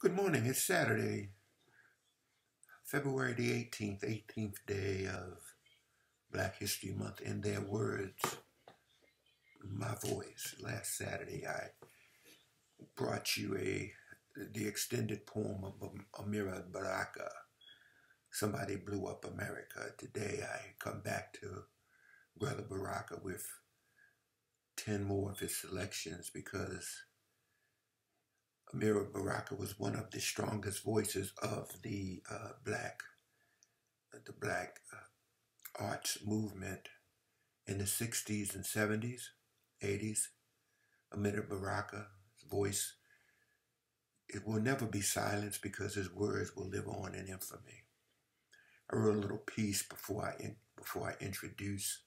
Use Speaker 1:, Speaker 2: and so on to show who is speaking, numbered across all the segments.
Speaker 1: Good morning. It's Saturday, February the 18th day of Black History Month. In their words, my voice. Last Saturday, I brought you the extended poem of Amiri Baraka. Somebody blew up America. Today, I come back to Brother Baraka with 10 more of his selections because Amiri Baraka was one of the strongest voices of the black arts movement in the 60s and 70s, 80s. Amiri Baraka's voice, it will never be silenced because his words will live on in infamy. I wrote a little piece before I introduce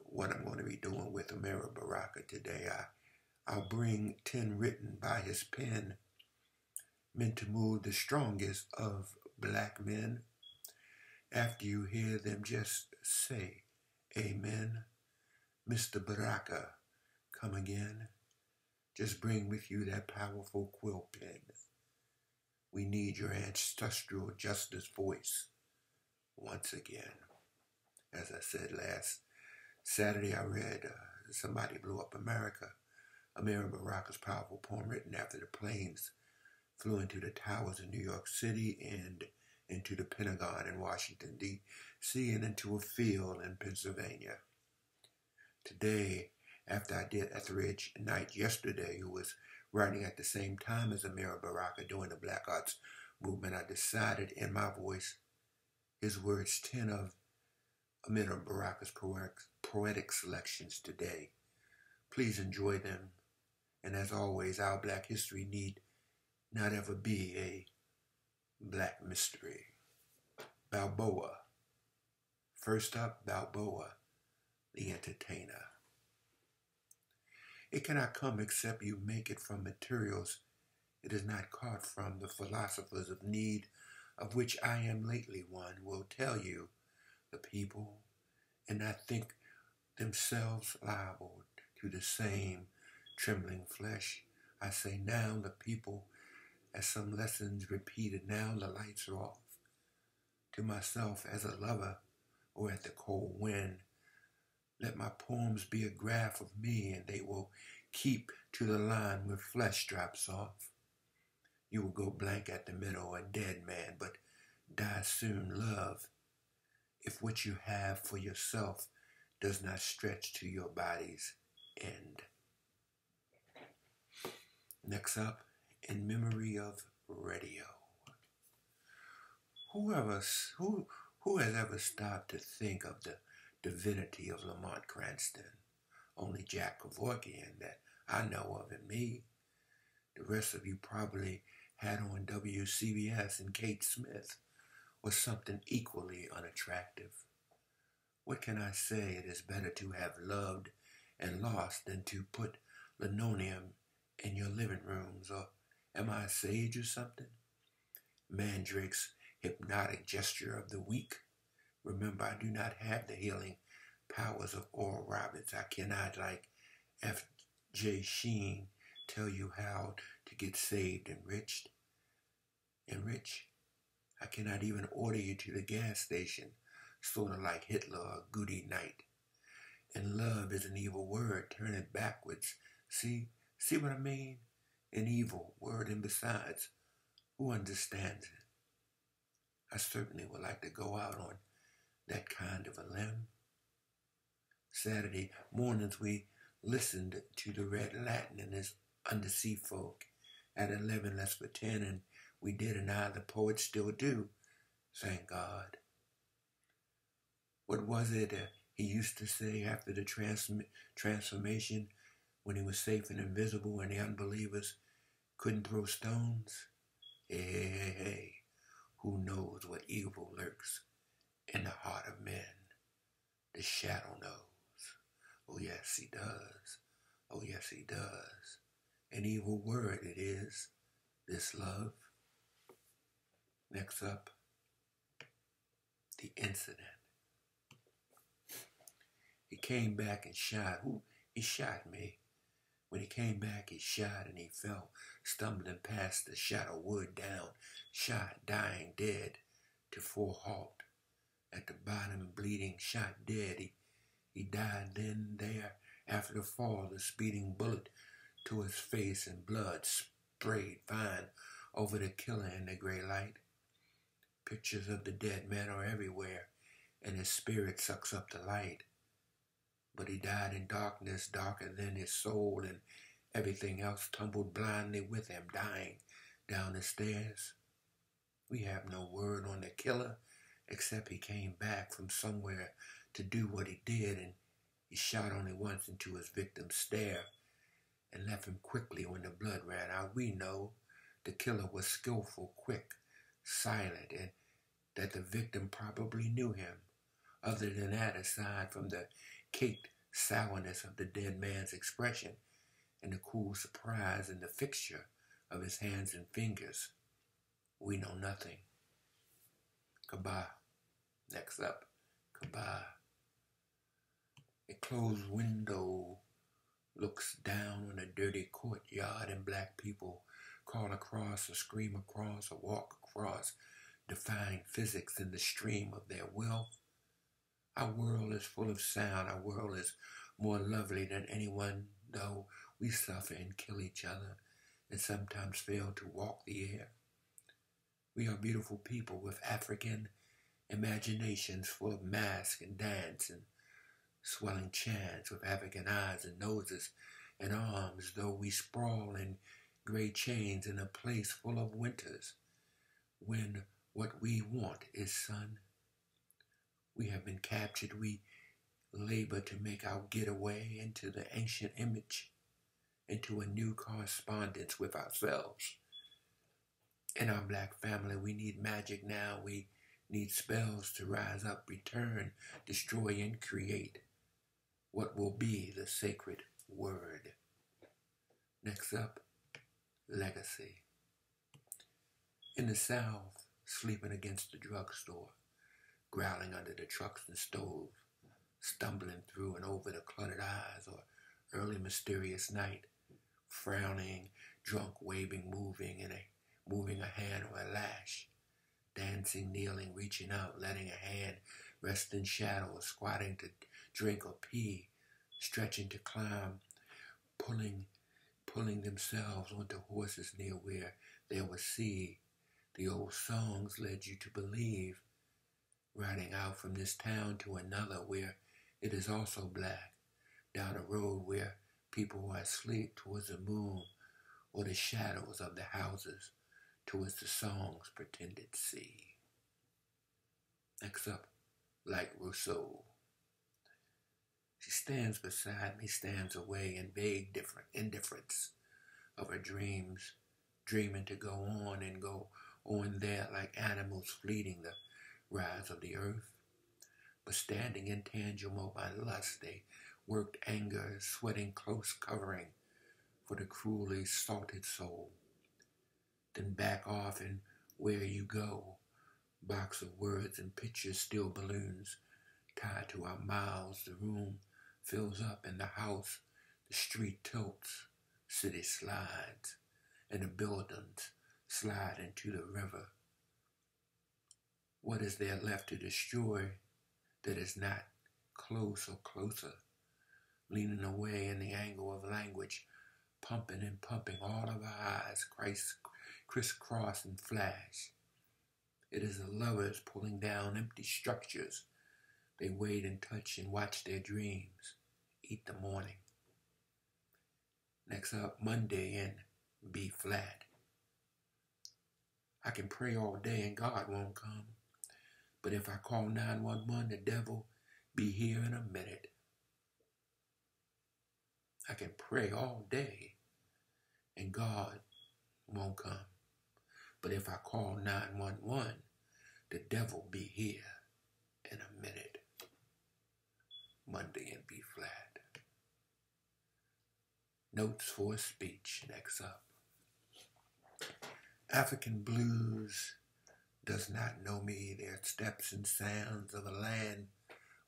Speaker 1: what I'm going to be doing with Amiri Baraka today. I'll bring 10 written by his pen, meant to move the strongest of black men. After you hear them, just say, Amen. Mr. Baraka, come again. Just bring with you that powerful quill pen. We need your ancestral justice voice once again. As I said last Saturday, I read Somebody Blew Up America, Amiri Baraka's powerful poem written after the planes flew into the towers in New York City and into the Pentagon in Washington, D.C., and into a field in Pennsylvania. Today, after I did Etheridge Knight yesterday, who was writing at the same time as Amiri Baraka during the Black Arts Movement, I decided in my voice, his words, 10 of Amiri Baraka's poetic selections today. Please enjoy them. And as always, our Black history need not ever be a black mystery. Balboa. First up, Balboa, the entertainer. It cannot come except you make it from materials it is not caught from. The philosophers of need, of which I am lately one, will tell you the people and not think themselves liable to the same trembling flesh. I say now the people, as some lessons repeated, now the lights are off. To myself as a lover or at the cold wind, let my poems be a graph of me, and they will keep to the line where flesh drops off. You will go blank at the middle, a dead man, but die soon, love, if what you have for yourself does not stretch to your body's end. Next up, In Memory of Radio. Who has ever stopped to think of the divinity of Lamont Cranston? Only Jack Kevorkian that I know of, and me. The rest of you probably had on WCBS and Kate Smith or something equally unattractive. What can I say? It is better to have loved and lost than to put linoleum in your living rooms. Or am I a sage or something? Mandrake's hypnotic gesture of the weak. Remember, I do not have the healing powers of Oral Roberts. I cannot, like F.J. Sheen, tell you how to get saved and rich. I cannot even order you to the gas station, sort of like Hitler or Goody Knight. And love is an evil word. Turn it backwards. See what I mean? An evil word, and besides, who understands it? I certainly would like to go out on that kind of a limb. Saturday mornings we listened to the Red Latin and his undersea folk. At 11 less for 10, and we did, and I, the poet, still do. Thank God. What was it he used to say after the transformation, when he was safe and invisible and the unbelievers couldn't throw stones? Hey, who knows what evil lurks in the heart of men? The shadow knows. Oh yes, he does. Oh yes, he does. An evil word it is, this love. Next up, the incident. He came back and shot. He shot me. When he came back, he shot and he fell, stumbling past the shadow wood down, shot, dying, dead, to full halt. At the bottom, bleeding, shot dead. He died then there after the fall, the speeding bullet to his face and blood sprayed fine over the killer in the gray light. Pictures of the dead man are everywhere, and his spirit sucks up the light. But he died in darkness, darker than his soul, and everything else tumbled blindly with him, dying down the stairs. We have no word on the killer, except he came back from somewhere to do what he did, and he shot only once into his victim's stare and left him quickly when the blood ran out. We know the killer was skillful, quick, silent, and that the victim probably knew him. Other than that, aside from the caked sourness of the dead man's expression and the cool surprise in the fixture of his hands and fingers, we know nothing. Kabah. Next up, Kabah. A closed window looks down on a dirty courtyard, and black people crawl across or scream across or walk across, defying physics in the stream of their will. Our world is full of sound. Our world is more lovely than anyone, though we suffer and kill each other and sometimes fail to walk the air. We are beautiful people with African imaginations full of mask and dance and swelling chants, with African eyes and noses and arms, though we sprawl in gray chains in a place full of winters, when what we want is sun. We have been captured. We labor to make our getaway into the ancient image, into a new correspondence with ourselves. In our black family, we need magic now. We need spells to rise up, return, destroy, and create what will be the sacred word. Next up, legacy. In the South, sleeping against the drugstore, growling under the trucks and stove, stumbling through and over the cluttered eyes, or early mysterious night, frowning, drunk, waving, moving a hand or a lash, dancing, kneeling, reaching out, letting a hand rest in shadow, squatting to drink or pee, stretching to climb, pulling themselves onto horses near where there was sea. The old songs led you to believe, riding out from this town to another where it is also black, down a road where people are asleep towards the moon or the shadows of the houses towards the song's pretended sea. Next up, like Rousseau. She stands beside me, stands away in vague indifference of her dreams, dreaming to go on and go on there like animals fleeting the rise of the earth. But standing intangible by lust, they worked anger, sweating close covering for the cruelly salted soul. Then back off and where you go, box of words and pictures, still balloons tied to our mouths. The room fills up and the house, the street tilts, city slides, and the buildings slide into the river. What is there left to destroy that is not close or closer, leaning away in the angle of language, pumping and pumping all of our eyes, crisscross and flash. It is the lovers pulling down empty structures. They wait and touch and watch their dreams eat the morning. Next up, Monday in B flat. I can pray all day and God won't come. But if I call 911, the devil be here in a minute. I can pray all day and God won't come. But if I call 911, the devil be here in a minute. Monday in B flat. Notes for a speech. Next up. African blues does not know me, their steps and sounds of a land,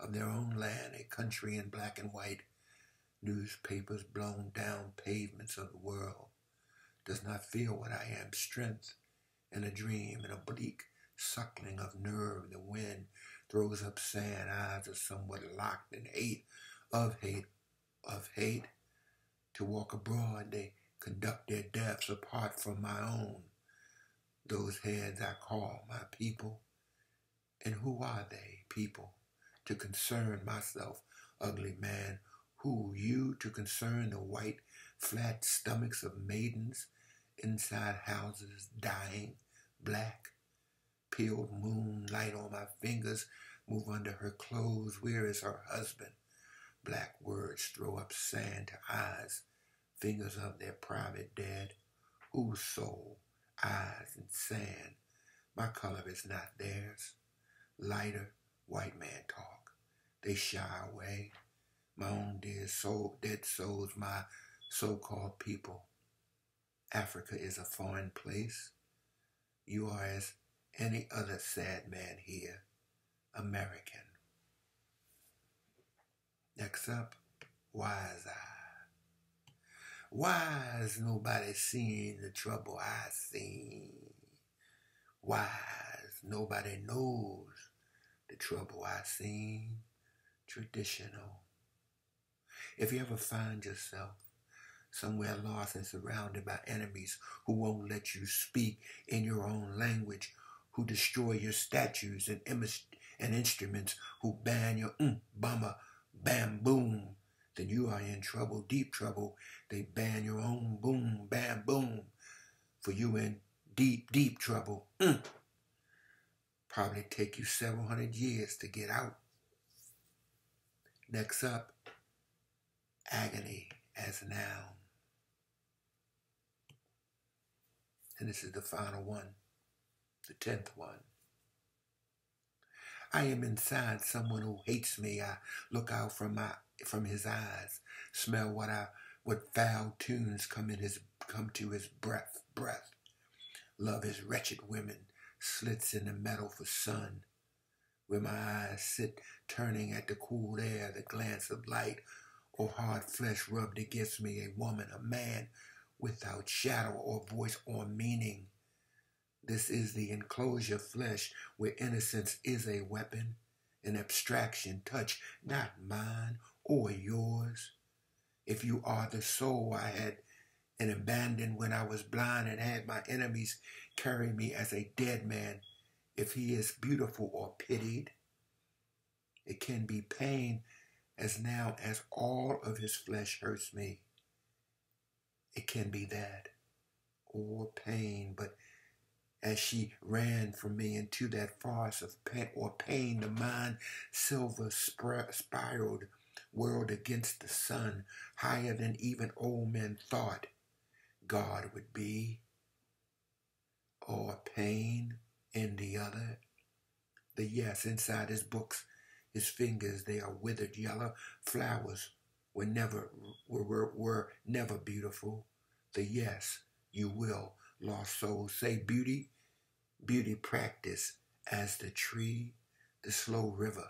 Speaker 1: of their own land, a country in black and white, Newspapers blown down pavements of the world does not feel what I am. Strength in a dream, in a bleak suckling of nerve. The wind throws up sand. Eyes are somewhat locked in hate, of hate, of hate. To walk abroad, they conduct their deaths apart from my own. Those heads I call my people. And who are they, people? To concern myself, ugly man. Who, you, to concern the white, flat stomachs of maidens inside houses, dying, black? Peeled moonlight on my fingers move under her clothes. Where is her husband? Black words throw up sand to eyes, fingers of their private dead. Whose soul, eyes, and sand? My color is not theirs. Lighter, white man talk. They shy away. My own dead souls, my so-called people. Africa is a foreign place. You are as any other sad man here, American. Next up, Wise Eye. Why is nobody seeing the trouble I seen? Why is nobody knows the trouble I seen? Traditional. If you ever find yourself somewhere lost and surrounded by enemies who won't let you speak in your own language, who destroy your statues and instruments, who ban your bummer, bam, boom, then you are in trouble, deep trouble. They ban your own boom, bam, boom, for you in deep, deep trouble. Probably take you several hundred years to get out. Next up, agony as a noun. And this is the final one, the 10th one. I am inside someone who hates me. I look out from his eyes, smell what foul tunes come to his breath. Love his wretched women, slits in the metal for sun. Where my eyes sit turning at the cool air, the glance of light, or hard flesh rubbed against me, a woman, a man, without shadow or voice or meaning. This is the enclosure flesh where innocence is a weapon, an abstraction, touch not mine or yours. If you are the soul I had and abandoned when I was blind and had my enemies carry me as a dead man, if he is beautiful or pitied, it can be pain as now as all of his flesh hurts me. It can be that, or pain, but as she ran from me into that farce of pain, the mind silver spiraled, whirled against the sun, higher than even old men thought God would be. Or pain in the other. The yes inside his books, his fingers, they are withered yellow flowers were never beautiful. The yes, you will, lost souls say beauty practice as the tree, the slow river,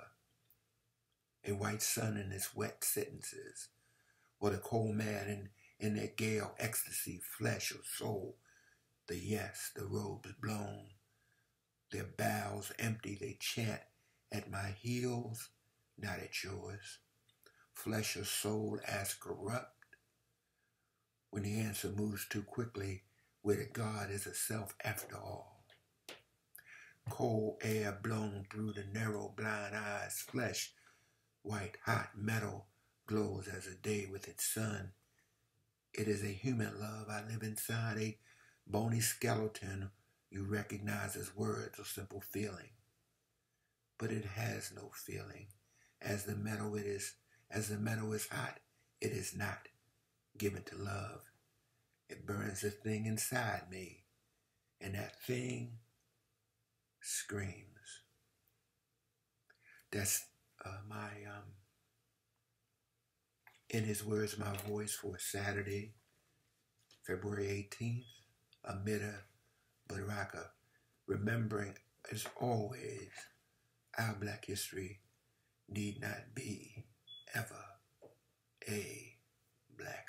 Speaker 1: a white sun in its wet sentences, or the cold man in their gale ecstasy, flesh or soul. The yes, the robes blown, their bowels empty, they chant at my heels, not at yours. Flesh or soul as corrupt. When the answer moves too quickly, where the God is a self after all. Cold air blown through the narrow blind eyes, flesh, white hot metal, glows as a day with its sun. It is a human love I live inside, a bony skeleton you recognize as words or simple feeling. But it has no feeling. As the metal is hot, it is not given to love. It burns the thing inside me, and that thing screams. That's in his words, my voice for Saturday, February 18th, Amida Baraka, remembering, as always, our Black history need not be ever a Black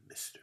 Speaker 1: Mystery.